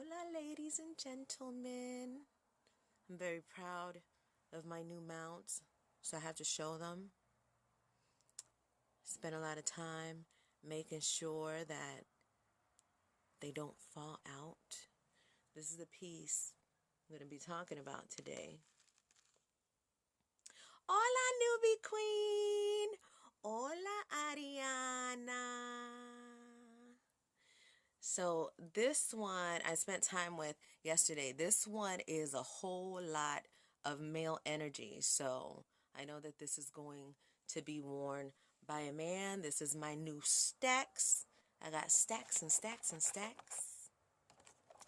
Hola, ladies and gentlemen. I'm very proud of my new mounts, so I have to show them. Spend a lot of time making sure that they don't fall out. This is the piece I'm going to be talking about today. Hola, newbie queen. Hola, Ariana. So this one I spent time with yesterday. This one is a whole lot of male energy. So I know that this is going to be worn by a man. This is my new stacks. I got stacks and stacks and stacks.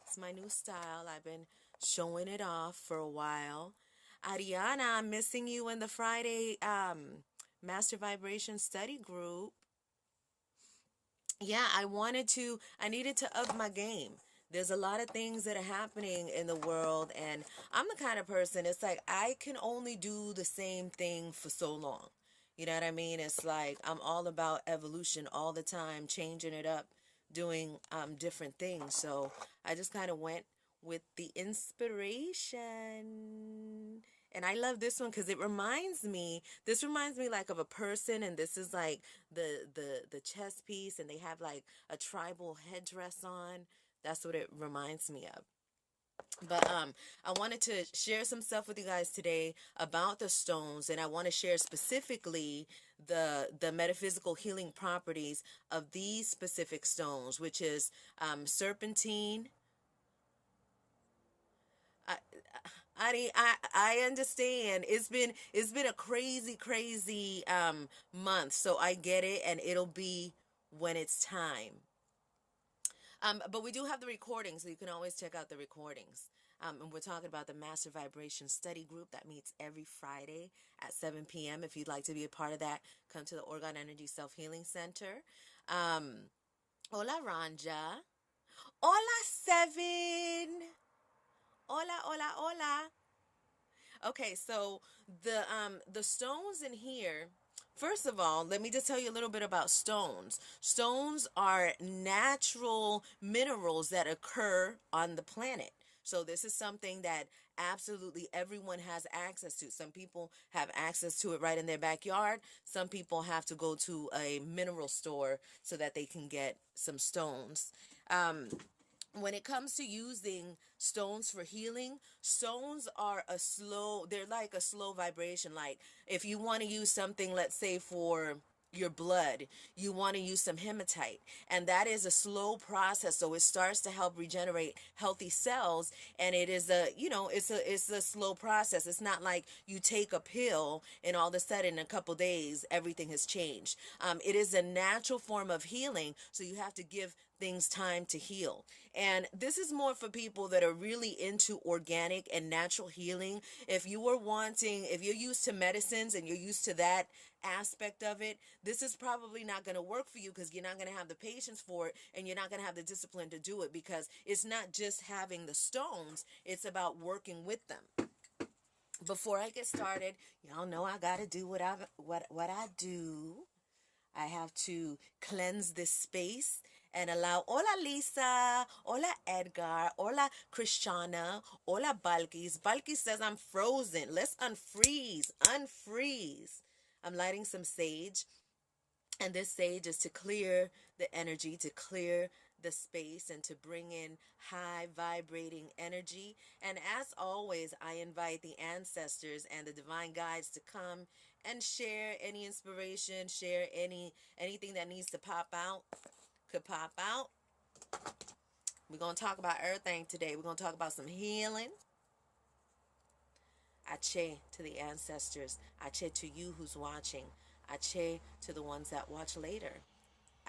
It's my new style. I've been showing it off for a while. Ariana, I'm missing you in the Friday Master Vibration Study Group. Yeah, I needed to up my game. There's a lot of things that are happening in the world, and I'm the kind of person, it's like I can only do the same thing for so long. You know what I mean? It's like I'm all about evolution all the time, changing it up, doing different things. So I just kind of went with the inspiration. And I love this one because this reminds me like of a person, and this is like the chess piece, and they have like a tribal headdress on. That's what it reminds me of. But I wanted to share some stuff with you guys today about the stones, and I want to share specifically the metaphysical healing properties of these specific stones, which is serpentine. I, I understand. It's been a crazy month, so I get it, and it'll be when it's time. But we do have the recordings, so you can always check out the recordings. And we're talking about the Master Vibration Study Group that meets every Friday at 7 p.m. If you'd like to be a part of that, come to the Organ Energy Self Healing Center. Hola, Ranja. Hola, Seven. Hola, hola, hola. Okay, so the stones in here, first of all, let me just tell you a little bit about stones. Stones are natural minerals that occur on the planet. So this is something that absolutely everyone has access to. Some people have access to it right in their backyard. Some people have to go to a mineral store so that they can get some stones. When it comes to using stones for healing, stones are they're like a slow vibration. Like if you want to use something, let's say for your blood, you want to use some hematite, and that is a slow process, so it starts to help regenerate healthy cells, and it is it's a slow process. It's not like you take a pill and all of a sudden in a couple days everything has changed. It is a natural form of healing, so you have to give things time to heal. And this is more for people that are really into organic and natural healing. If you're used to medicines and you're used to that aspect of it, this is probably not going to work for you because you're not going to have the patience for it, and you're not going to have the discipline to do it, because it's not just having the stones, it's about working with them. Before I get started, y'all know I got to do what I do. I have to cleanse this space and allow. Hola, Lisa. Hola, Edgar. Hola, Christiana. Hola, Balkis. Balkis says I'm frozen. Let's unfreeze. Unfreeze. I'm lighting some sage, and this sage is to clear the energy, to clear the space, and to bring in high vibrating energy. And as always, I invite the ancestors and the divine guides to come and share any inspiration, share anything that needs to pop out, could pop out. We're going to talk about everything today. We're going to talk about some healing. Ache to the ancestors. Ache to you who's watching. Ache to the ones that watch later.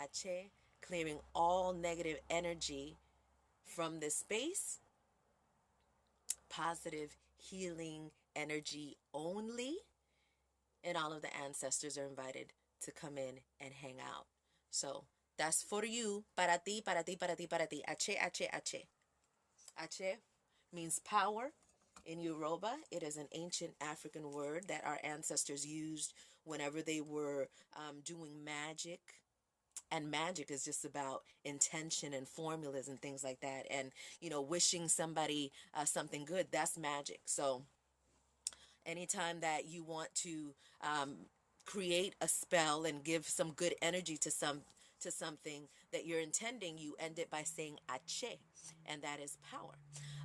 Ache, clearing all negative energy from this space. Positive healing energy only. And all of the ancestors are invited to come in and hang out. So that's for you. Para ti, para ti, para ti, para ti. Ache, ache, ache. Ache means power. In Yoruba, it is an ancient African word that our ancestors used whenever they were doing magic And magic is just about intention and formulas and things like that. And, wishing somebody something good, that's magic. So anytime that you want to um, create a spell and give some good energy to something that you're intending, you end it by saying ache, and that is power.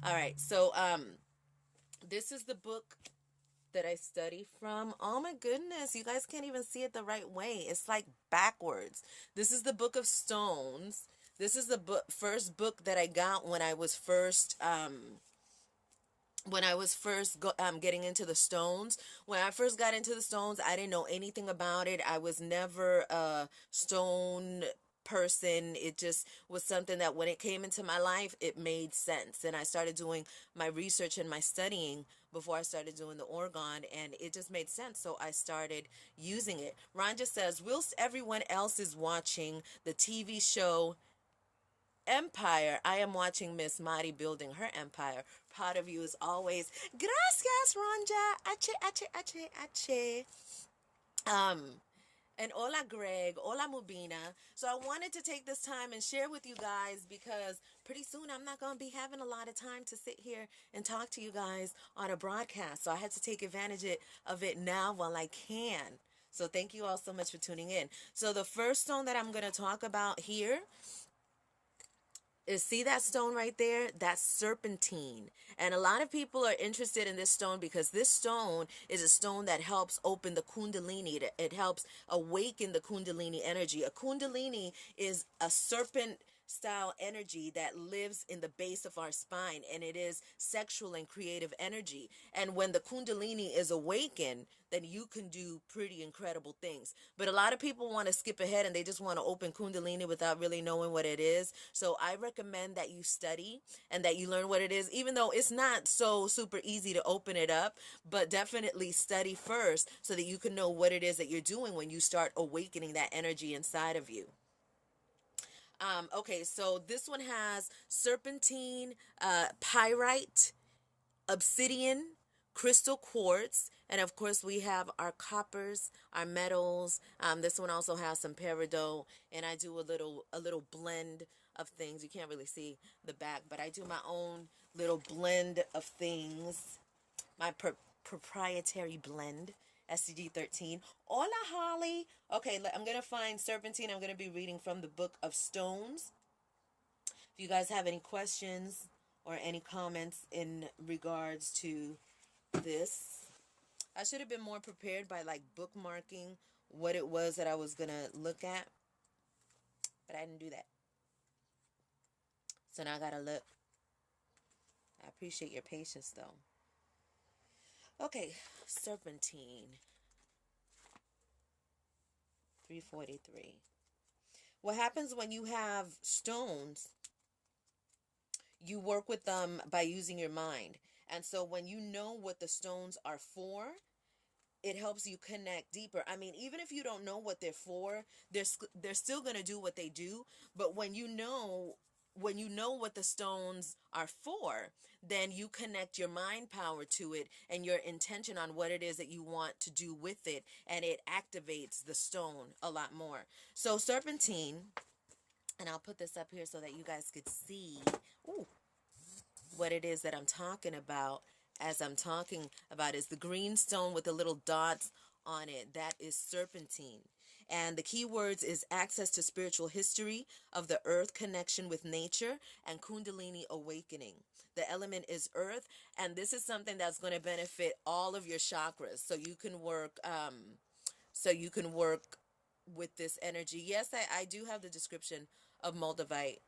All right, so this is the book that I study from. Oh my goodness, you guys can't even see it the right way. It's like backwards. This is the Book of Stones. This is the first book that I got when I was first getting into the stones. When I first got into the stones, I didn't know anything about it. I was never a stone person. It just was something that when it came into my life, it made sense. And I started doing my research and my studying before I started doing the orgone, and it just made sense. So I started using it. Ron just says, whilst everyone else is watching the TV show Empire, I am watching Miss Mari building her empire. Part of you is always, gracias, Ronja. Ache, ache, ache, ache. Um, and hola, Greg. Hola, Mubina. So I wanted to take this time and share with you guys because pretty soon I'm not going to be having a lot of time to sit here and talk to you guys on a broadcast. So I had to take advantage of it now while I can. So thank you all so much for tuning in. So the first stone that I'm going to talk about here is, see that stone right there? That's serpentine. And a lot of people are interested in this stone because this stone is a stone that helps open the kundalini. It helps awaken the kundalini energy. A kundalini is a serpent style energy that lives in the base of our spine, and it is sexual and creative energy. And when the kundalini is awakened, then you can do pretty incredible things. But a lot of people want to skip ahead and they just want to open kundalini without really knowing what it is. So I recommend that you study and that you learn what it is, even though it's not so super easy to open it up. But definitely study first so that you can know what it is that you're doing when you start awakening that energy inside of you. Okay, so this one has serpentine, pyrite, obsidian, crystal quartz, and of course we have our coppers, our metals. This one also has some peridot, and I do a little blend of things. You can't really see the back, but I do my own little blend of things. My proprietary blend. SCG-13. Hola, Holly. Okay, I'm going to find serpentine. I'm going to be reading from the Book of Stones. If you guys have any questions or any comments in regards to this, I should have been more prepared by like bookmarking what it was that I was going to look at, but I didn't do that. So now I got to look. I appreciate your patience though. Okay, serpentine. 343. What happens when you have stones, you work with them by using your mind. And so when you know what the stones are for, it helps you connect deeper. I mean, even if you don't know what they're for, they're still going to do what they do. But when you know what the stones are for, then you connect your mind power to it and your intention on what it is that you want to do with it, and it activates the stone a lot more. So serpentine, and I'll put this up here so that you guys could see what it is that I'm talking about. As I'm talking about is the green stone with the little dots on it. That is serpentine. And the key words is access to spiritual history of the earth, connection with nature, and kundalini awakening. The element is earth, and this is something that's going to benefit all of your chakras. So you can work with this energy. Yes, I do have the description of Moldavite,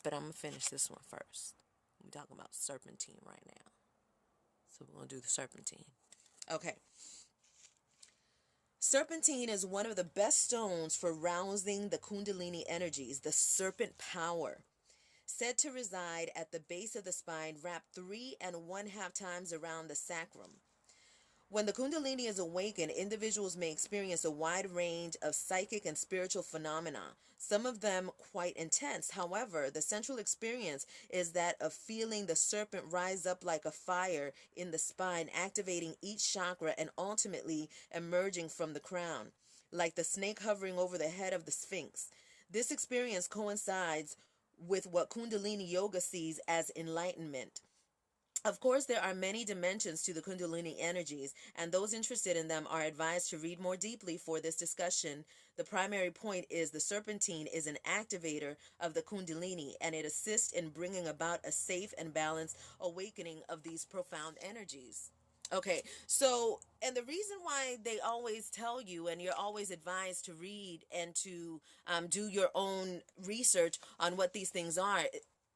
but I'm going to finish this one first. We're talking about serpentine right now. So we're going to do the serpentine. Okay. Serpentine is one of the best stones for rousing the kundalini energies, the serpent power. Said to reside at the base of the spine, wrapped 3.5 times around the sacrum. When the kundalini is awakened, individuals may experience a wide range of psychic and spiritual phenomena, some of them quite intense. However, the central experience is that of feeling the serpent rise up like a fire in the spine, activating each chakra and ultimately emerging from the crown. like the snake hovering over the head of the Sphinx. This experience coincides with what Kundalini Yoga sees as enlightenment. Of course, there are many dimensions to the Kundalini energies, and those interested in them are advised to read more deeply for this discussion. The primary point is the Serpentine is an activator of the Kundalini, and it assists in bringing about a safe and balanced awakening of these profound energies. Okay, so, and the reason why they always tell you, and you're always advised to read and to do your own research on what these things are,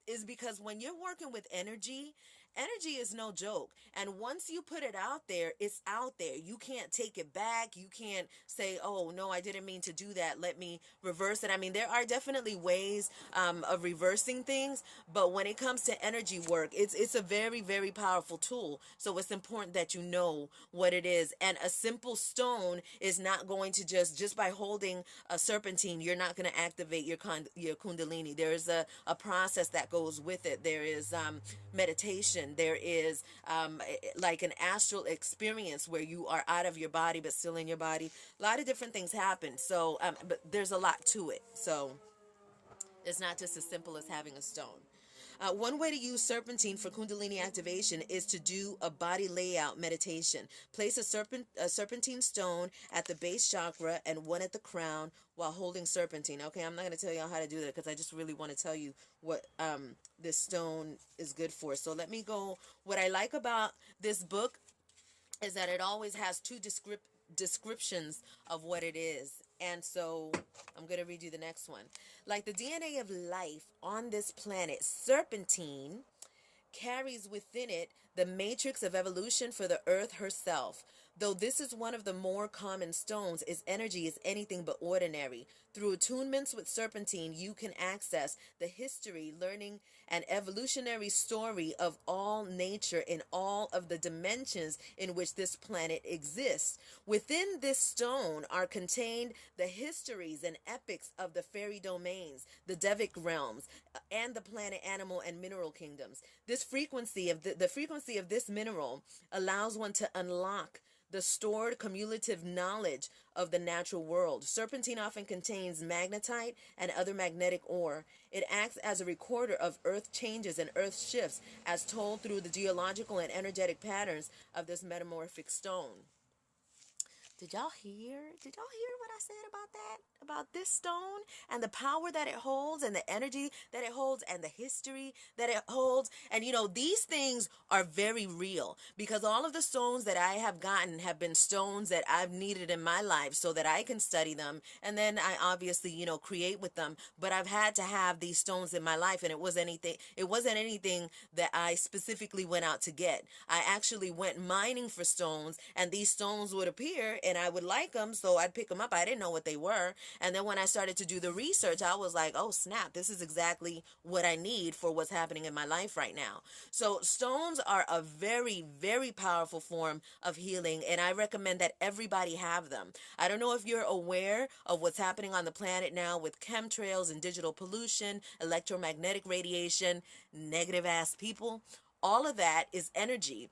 is because when you're working with energy, energy is no joke. And once you put it out there, it's out there. You can't take it back. You can't say, oh, no, I didn't mean to do that. Let me reverse it. I mean, there are definitely ways of reversing things. But when it comes to energy work, it's a very, very powerful tool. So it's important that you know what it is. And a simple stone is not going to just by holding a serpentine, you're not going to activate your kundalini. There is a process that goes with it. There is meditation. There is like an astral experience where you are out of your body but still in your body. A lot of different things happen. So, but there's a lot to it. So it's not just as simple as having a stone. One way to use serpentine for kundalini activation is to do a body layout meditation. Place a serpentine stone at the base chakra and one at the crown while holding serpentine. Okay, I'm not going to tell y'all how to do that because I just really want to tell you what this stone is good for. So let me go. What I like about this book is that it always has two descriptions of what it is. And so I'm going to read you the next one. Like the DNA of life on this planet, serpentine carries within it the matrix of evolution for the earth herself. Though this is one of the more common stones, its energy is anything but ordinary. Through attunements with serpentine, you can access the history, learning, and evolutionary story of all nature in all of the dimensions in which this planet exists. Within this stone are contained the histories and epics of the fairy domains, the Devic realms, and the planet animal and mineral kingdoms. This frequency of the frequency of this mineral allows one to unlock the stored cumulative knowledge of the natural world. Serpentine often contains magnetite and other magnetic ore. It acts as a recorder of earth changes and earth shifts as told through the geological and energetic patterns of this metamorphic stone. Did y'all hear? Did y'all hear what I said about that? About this stone and the power that it holds and the energy that it holds and the history that it holds. And you know, these things are very real because all of the stones that I have gotten have been stones that I've needed in my life so that I can study them. And then I obviously, you know, create with them. But I've had to have these stones in my life, and it wasn't anything that I specifically went out to get. I actually went mining for stones, and these stones would appear and I would like them, so I'd pick them up. I didn't know what they were. And then when I started to do the research, I was like, oh snap, this is exactly what I need for what's happening in my life right now. So stones are a very, very powerful form of healing, and I recommend that everybody have them. I don't know if you're aware of what's happening on the planet now with chemtrails and digital pollution, electromagnetic radiation, negative ass people. All of that is energy.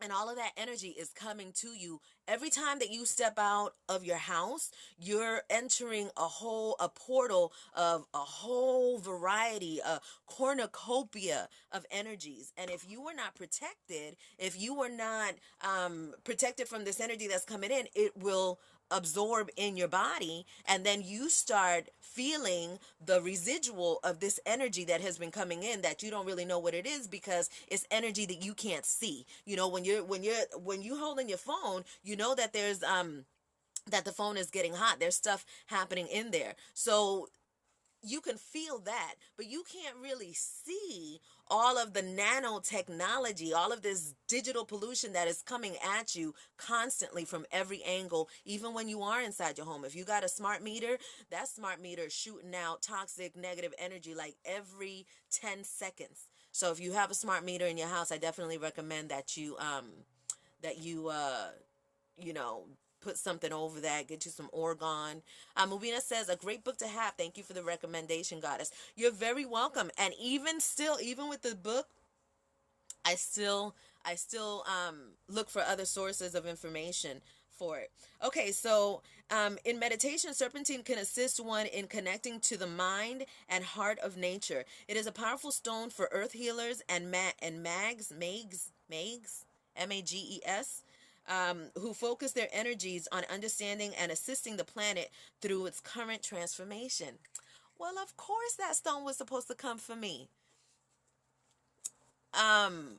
And all of that energy is coming to you. Every time that you step out of your house, you're entering a portal of a whole variety, a cornucopia of energies. And if you were not protected, if you were not protected from this energy that's coming in, it will absorb in your body, and then you start feeling the residual of this energy that has been coming in that you don't really know what it is because it's energy that you can't see. You know, when you holding your phone, you know that there's that the phone is getting hot. There's stuff happening in there. So you can feel that, but you can't really see all of the nanotechnology, all of this digital pollution that is coming at you constantly from every angle, even when you are inside your home. If you got a smart meter, that smart meter is shooting out toxic negative energy like every 10 seconds. So if you have a smart meter in your house, I definitely recommend that you you know, put something over that, get you some Orgone. Mubina says, a great book to have. Thank you for the recommendation, Goddess. You're very welcome. And even with the book, I still look for other sources of information for it. Okay, so in meditation, serpentine can assist one in connecting to the mind and heart of nature. It is a powerful stone for earth healers and mags, mages, who focus their energies on understanding and assisting the planet through its current transformation. Well, of course, that stone was supposed to come for me. Um,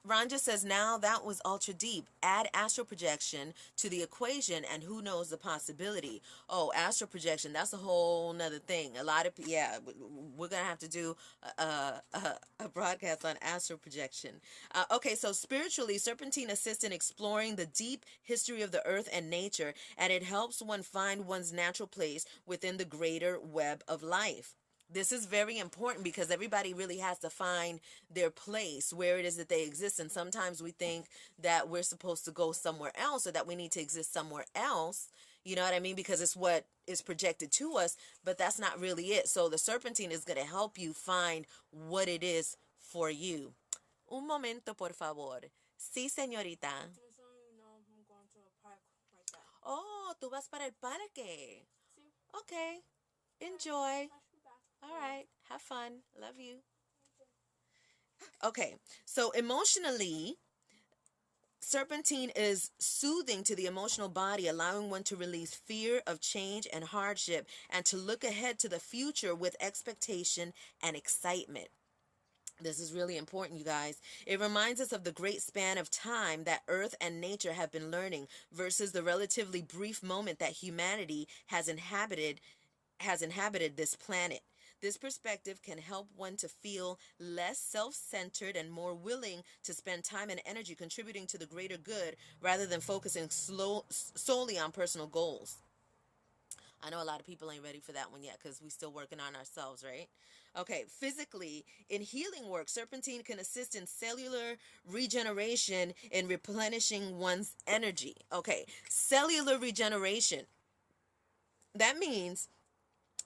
Ron just says, now that was ultra deep. Add astral projection to the equation, and who knows the possibility. Oh, astral projection, that's a whole nother thing. A lot of, yeah, we're going to have to do a broadcast on astral projection. Okay, so spiritually, serpentine assists in exploring the deep history of the earth and nature, and it helps one find one's natural place within the greater web of life. This is very important because everybody really has to find their place, where it is that they exist. And sometimes we think that we're supposed to go somewhere else, or that we need to exist somewhere else. You know what I mean? Because it's what is projected to us, but that's not really it. So the serpentine is going to help you find what it is for you. Un momento, por favor. Sí, señorita. I'm going to a park right there. Oh, tú vas para el parque. Sí. Okay. Enjoy. All right. Have fun. Love you. Okay. So emotionally, serpentine is soothing to the emotional body, allowing one to release fear of change and hardship and to look ahead to the future with expectation and excitement. This is really important, you guys. It reminds us of the great span of time that Earth and nature have been learning versus the relatively brief moment that humanity has inhabited this planet. This perspective can help one to feel less self-centered and more willing to spend time and energy contributing to the greater good rather than focusing solely on personal goals. I know a lot of people ain't ready for that one yet because we're still working on ourselves, right? Okay, physically, in healing work, serpentine can assist in cellular regeneration in replenishing one's energy. Okay, cellular regeneration. That means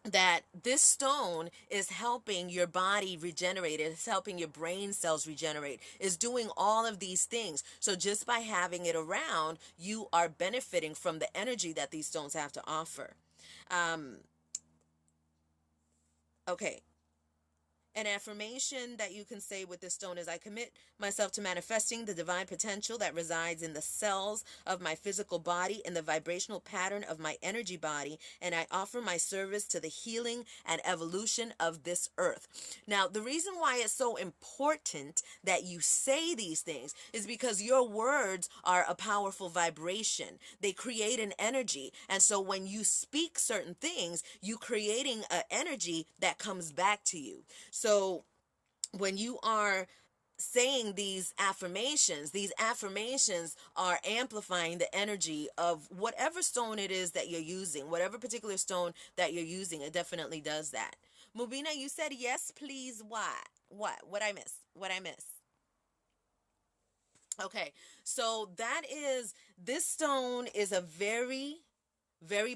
that this stone is helping your body regenerate. It's helping your brain cells regenerate. It's doing all of these things. So just by having it around, you are benefiting from the energy that these stones have to offer. Okay. An affirmation that you can say with this stone is, I commit myself to manifesting the divine potential that resides in the cells of my physical body and the vibrational pattern of my energy body, and I offer my service to the healing and evolution of this earth. Now, the reason why it's so important that you say these things is because your words are a powerful vibration. They create an energy, and so when you speak certain things, you're creating an energy that comes back to you. So when you are saying these affirmations are amplifying the energy of whatever stone it is that you're using, whatever particular stone that you're using. It definitely does that. Mubina, you said yes, please. Why? What I miss? Okay, so this stone is a very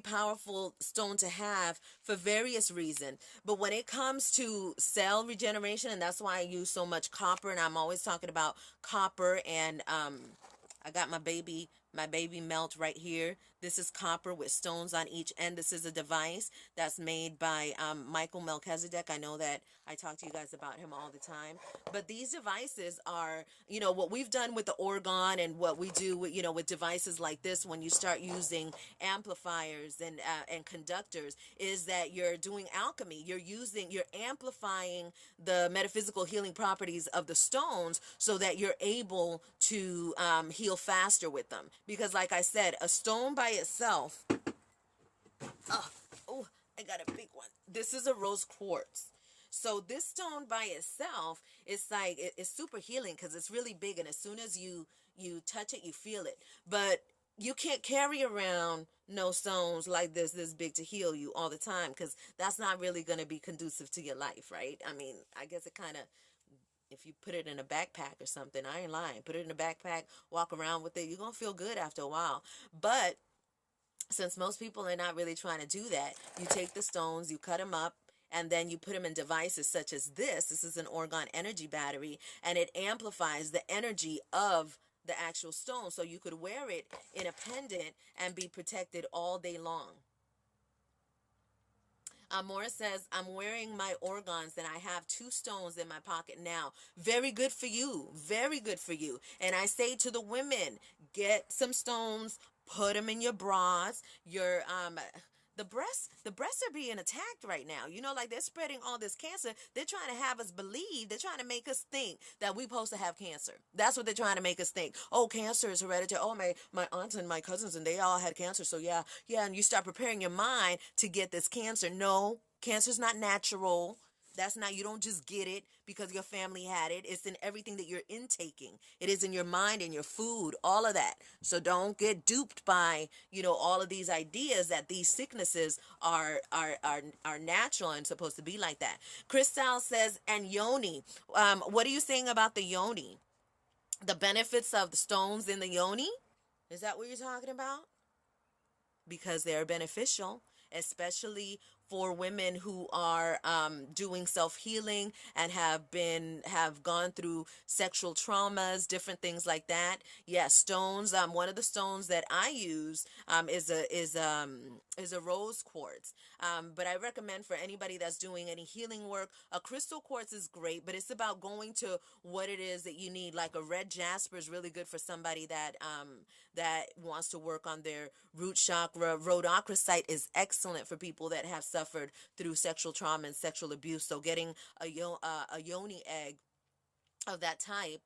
powerful stone to have for various reasons. But when it comes to cell regeneration, and that's why I use so much copper, and I'm always talking about copper, and I got my baby melt right here. This is copper with stones on each end. This is a device that's made by Michael Melchizedek. I know that I talk to you guys about him all the time. But these devices are, what we've done with the organ and what we do with, with devices like this, when you start using amplifiers and conductors, is that you're doing alchemy. You're amplifying the metaphysical healing properties of the stones so that you're able to heal faster with them. Because like I said, a stone by itself, oh, I got a big one. This is a rose quartz. So this stone by itself, it's super healing because it's really big, and as soon as you touch it, you feel it. But you can't carry around no stones like this big to heal you all the time, because that's not really going to be conducive to your life, right? I mean, I guess it kind of, if you put it in a backpack or something, I ain't lying. Put it in a backpack, walk around with it, you're going to feel good after a while. But since most people are not really trying to do that, you take the stones, you cut them up, and then you put them in devices such as this. This is an orgone energy battery, and it amplifies the energy of the actual stone, so you could wear it in a pendant and be protected all day long. Morris says, I'm wearing my organs and I have two stones in my pocket now. Very good for you. Very good for you. And I say to the women, get some stones, put them in your bras, your the breasts are being attacked right now. You know, like they're spreading all this cancer. They're trying to have us believe, they're trying to make us think that we're supposed to have cancer. That's what they're trying to make us think. Oh, cancer is hereditary. Oh, my aunts and my cousins and they all had cancer. So yeah, and you start preparing your mind to get this cancer. No, cancer's not natural. That's not, you don't just get it because your family had it. It's in everything that you're intaking. It is in your mind, in your food, all of that. So don't get duped by, all of these ideas that these sicknesses are natural and supposed to be like that. Crystal says, and yoni. What are you saying about the yoni? The benefits of the stones in the yoni? Is that what you're talking about? Because they're beneficial, especially for women who are doing self-healing and have gone through sexual traumas, different things like that. Yeah, stones. One of the stones that I use is a rose quartz. But I recommend for anybody that's doing any healing work, a crystal quartz is great, but it's about going to what it is that you need. Like a red jasper is really good for somebody that wants to work on their root chakra. Rhodochrosite is excellent for people that have suffered through sexual trauma and sexual abuse. So getting a yoni egg of that type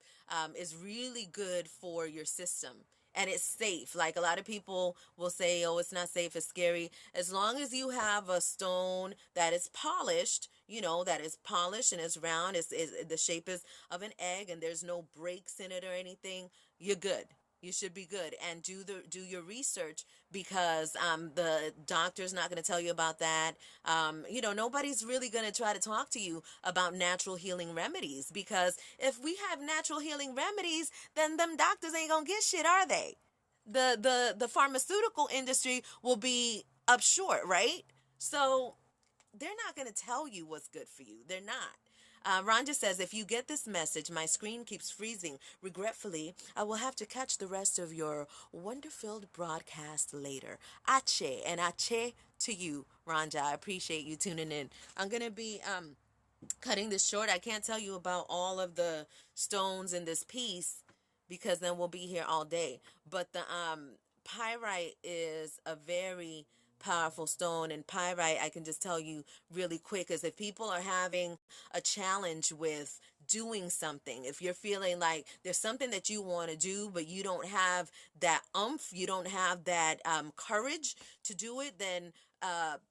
is really good for your system. And it's safe. Like a lot of people will say, oh, it's not safe, it's scary. As long as you have a stone that is polished, that is polished and is round, the shape is of an egg and there's no breaks in it or anything, you're good. You should be good. And do your research, because the doctor's not going to tell you about that. Nobody's really going to try to talk to you about natural healing remedies, because if we have natural healing remedies, then them doctors ain't going to get shit, are they? The pharmaceutical industry will be up short, right? So they're not going to tell you what's good for you. They're not. Rhonda says, if you get this message, my screen keeps freezing. Regretfully, I will have to catch the rest of your wonder-filled broadcast later. Ache, and ache to you, Rhonda. I appreciate you tuning in. I'm going to be cutting this short. I can't tell you about all of the stones in this piece because then we'll be here all day. But the pyrite is a very powerful stone, and pyrite, I can just tell you really quick, is if people are having a challenge with doing something, if you're feeling like there's something that you want to do but you don't have that you don't have that courage to do it, then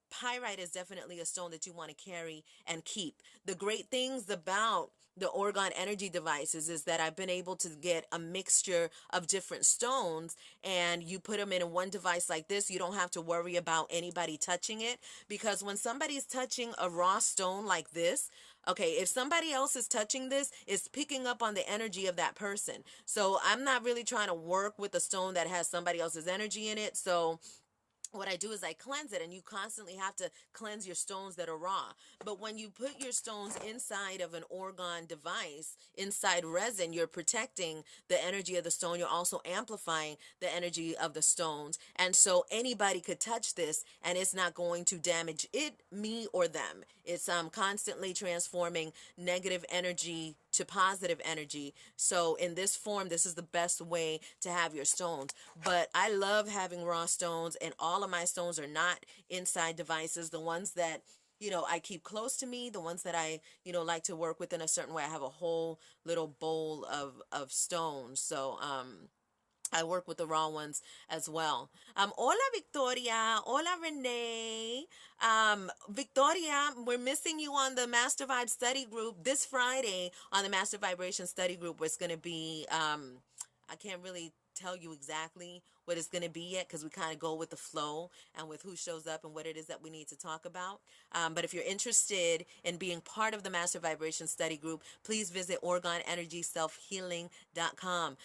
pyrite is definitely a stone that you want to carry and keep. The great things about the Orgone energy devices is that I've been able to get a mixture of different stones, and you put them in one device like this. You don't have to worry about anybody touching it, because when somebody's touching a raw stone like this, okay, if somebody else is touching this, it's picking up on the energy of that person. So I'm not really trying to work with a stone that has somebody else's energy in it. So what I do is I cleanse it, and you constantly have to cleanse your stones that are raw. But when you put your stones inside of an Orgone device, inside resin, you're protecting the energy of the stone. You're also amplifying the energy of the stones. And so anybody could touch this and it's not going to damage it, me, or them. It's constantly transforming negative energy to positive energy. So in this form, this is the best way to have your stones. But I love having raw stones, and all of my stones are not inside devices. The ones that I keep close to me, the ones that I like to work with in a certain way, I have a whole little bowl of stones. So I work with the raw ones as well. Hola, Victoria. Hola, Renee. Victoria, we're missing you on the Master Vibe Study Group this Friday. On the Master Vibration Study Group, where it's going to be, I can't really tell you exactly what it's going to be yet, because we kind of go with the flow and with who shows up and what it is that we need to talk about. But if you're interested in being part of the Master Vibration Study Group, please visit OrgoneEnergySelfHealing.com.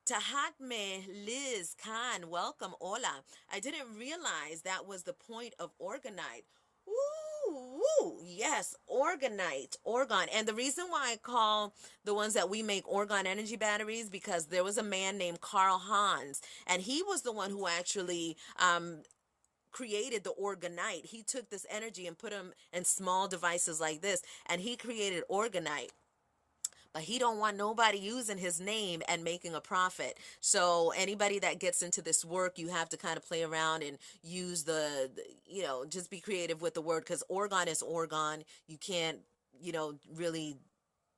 Tahatme, Liz, Khan, welcome, hola. I didn't realize that was the point of orgonite. Ooh, Woo, yes, organite, orgon. And the reason why I call the ones that we make orgon energy batteries, because there was a man named Carl Hans, and he was the one who actually created the orgonite. He took this energy and put them in small devices like this, and he created orgonite. But he don't want nobody using his name and making a profit. So anybody that gets into this work, you have to kind of play around and use just be creative with the word, because orgon is orgon. You can't, really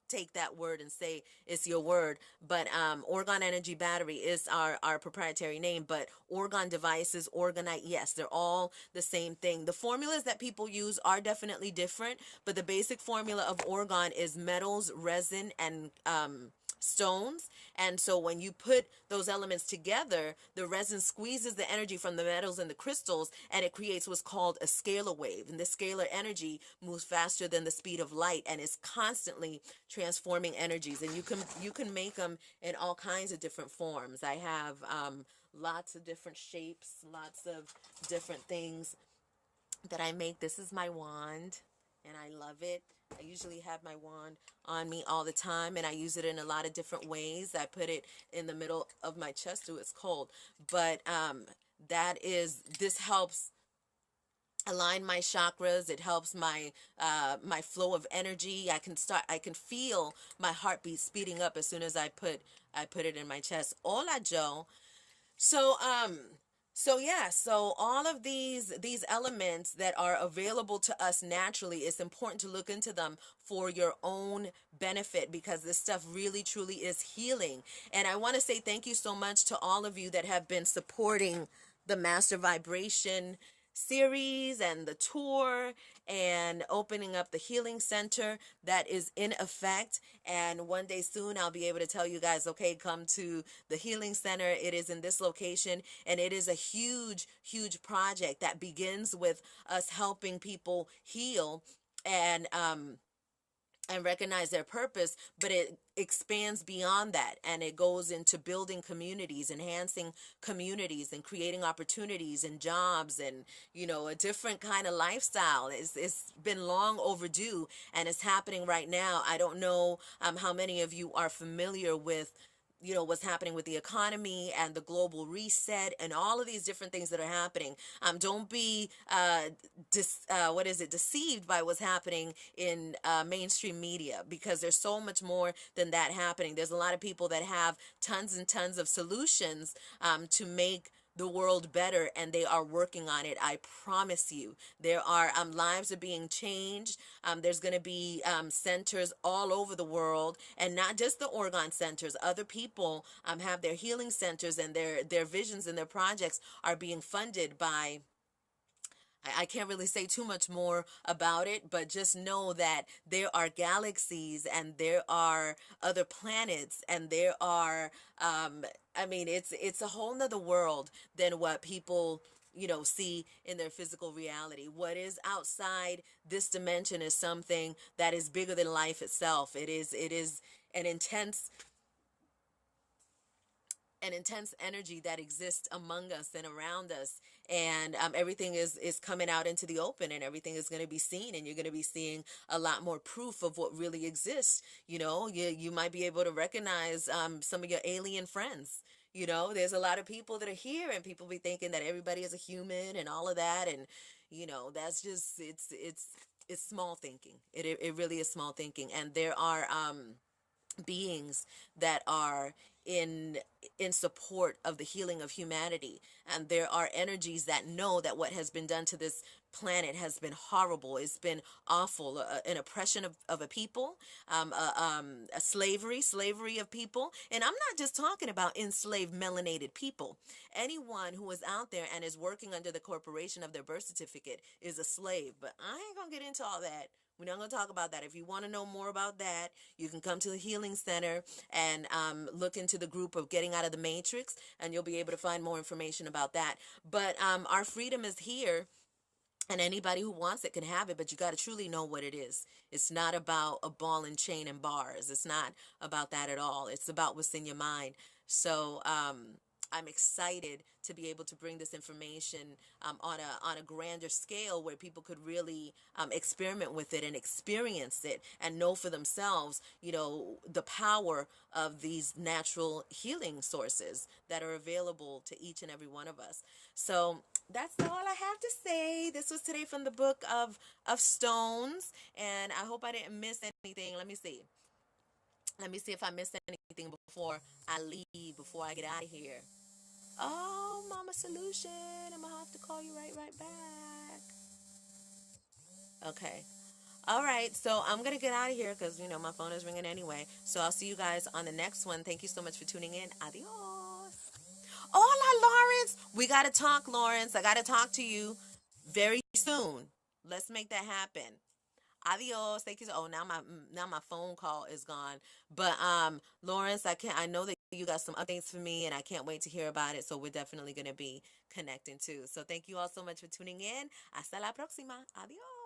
take that word and say it's your word. But orgon energy battery is our proprietary name. But orgon devices, orgonite, yes, they're all the same thing. The formulas that people use are definitely different, but the basic formula of orgon is metals, resin, and stones. And so when you put those elements together, the resin squeezes the energy from the metals and the crystals, and it creates what's called a scalar wave. And this scalar energy moves faster than the speed of light and is constantly transforming energies. And you can make them in all kinds of different forms. I have lots of different shapes, lots of different things that I make. This is my wand, and I love it. I usually have my wand on me all the time, and I use it in a lot of different ways. I put it in the middle of my chest so it's cold. But this helps align my chakras. It helps my flow of energy. I can feel my heartbeat speeding up as soon as I put it in my chest. Hola, Joe. So so all of these elements that are available to us naturally, it's important to look into them for your own benefit, because this stuff really truly is healing. And I want to say thank you so much to all of you that have been supporting the Master Vibration series and the tour and opening up the healing center that is in effect. And one day soon I'll be able to tell you guys, okay, come to the healing center. It is in this location, and it is a huge project that begins with us helping people heal and recognize their purpose, but it expands beyond that, and it goes into building communities, enhancing communities, and creating opportunities and jobs, and a different kind of lifestyle. It's been long overdue, and it's happening right now. I don't know how many of you are familiar with what's happening with the economy and the global reset and all of these different things that are happening. Don't be deceived by what's happening in mainstream media, because there's so much more than that happening. There's a lot of people that have tons and tons of solutions to make the world better, and they are working on it. I promise you, there are lives are being changed. There's going to be centers all over the world, and not just the organ centers. Other people have their healing centers, and their visions and their projects are being funded by, I can't really say too much more about it, but just know that there are galaxies, and there are other planets, and there are, it's a whole nother world than what people, see in their physical reality. What is outside this dimension is something that is bigger than life itself. It is an intense energy that exists among us and around us, and everything is coming out into the open, and everything is going to be seen, and you're going to be seeing a lot more proof of what really exists. You might be able to recognize some of your alien friends. There's a lot of people that are here, and people be thinking that everybody is a human and all of that, and that's just it's small thinking. It really is small thinking. And there are beings that are in support of the healing of humanity, and there are energies that know that what has been done to this planet has been horrible. It's been awful. An oppression of a people, a slavery of people. And I'm not just talking about enslaved melanated people. Anyone who is out there and is working under the corporation of their birth certificate is a slave. But I ain't gonna get into all that. We're not going to talk about that. If you want to know more about that, you can come to the Healing Center and look into the group of Getting Out of the Matrix, and you'll be able to find more information about that. But our freedom is here, and anybody who wants it can have it, but you got to truly know what it is. It's not about a ball and chain and bars. It's not about that at all. It's about what's in your mind. So I'm excited to be able to bring this information on a grander scale where people could really experiment with it and experience it and know for themselves, the power of these natural healing sources that are available to each and every one of us. So that's all I have to say. This was today from the book of stones, and I hope I didn't miss anything. Let me see. Let me see if I missed anything before I leave, before I get out of here. Oh, Mama Solution. I'm gonna have to call you right back. Okay. All right. So I'm gonna get out of here because my phone is ringing anyway. So I'll see you guys on the next one. Thank you so much for tuning in. Adios. Hola, Lawrence. We gotta talk, Lawrence. I gotta talk to you very soon. Let's make that happen. Adios. Thank you. Oh, now my phone call is gone. But Lawrence, I know that you got some updates for me, and I can't wait to hear about it. So we're definitely gonna be connecting too. So thank you all so much for tuning in. Hasta la próxima. Adios.